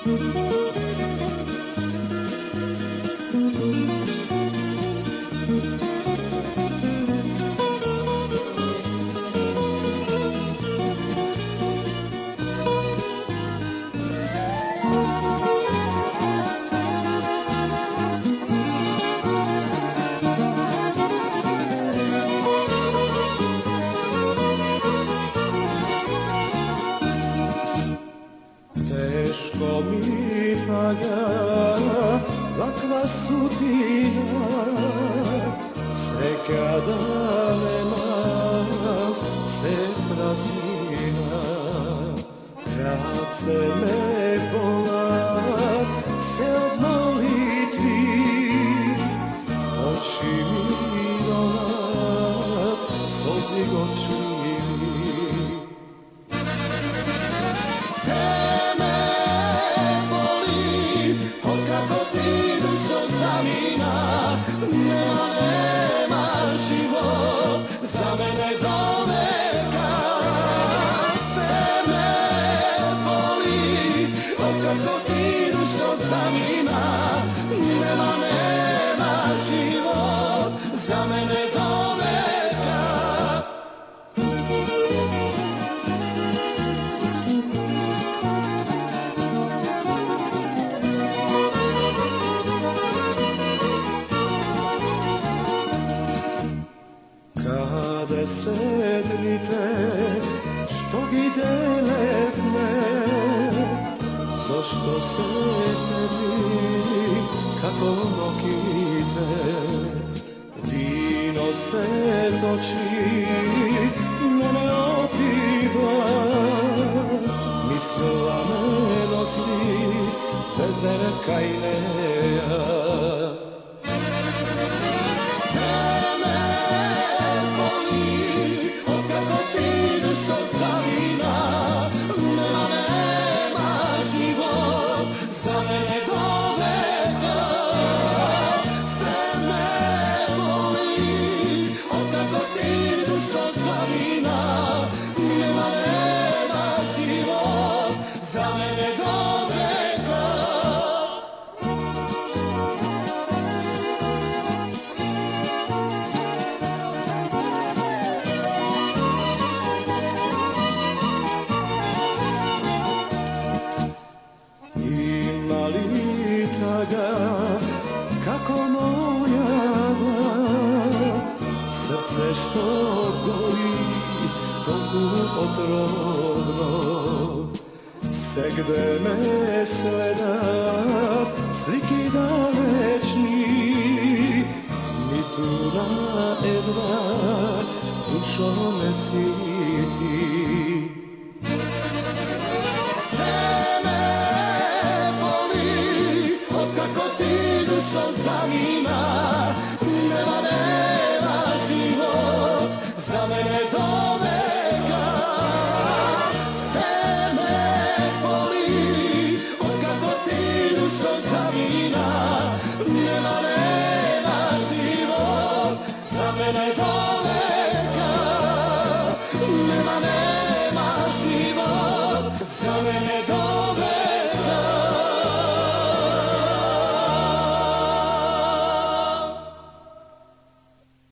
Teško mi pada takva sudbina, sve kada nema se praznina. Kad se me bola se od molitvi, oči mi dola solzi gočivi. Nema život za mene do veka. Sve me boli, otkako ti dušo zanima. Nema život za mene do veka. Kade sednite, što gi delevne, zašto se tebi kako nokite, vino se toči, mene opiva, misla me nosi, bez neka i neja. Kako moja srce što gori, toliko otrovno, se gde me sledam, sliki dalečni, ni tu na edva, dušo me siti.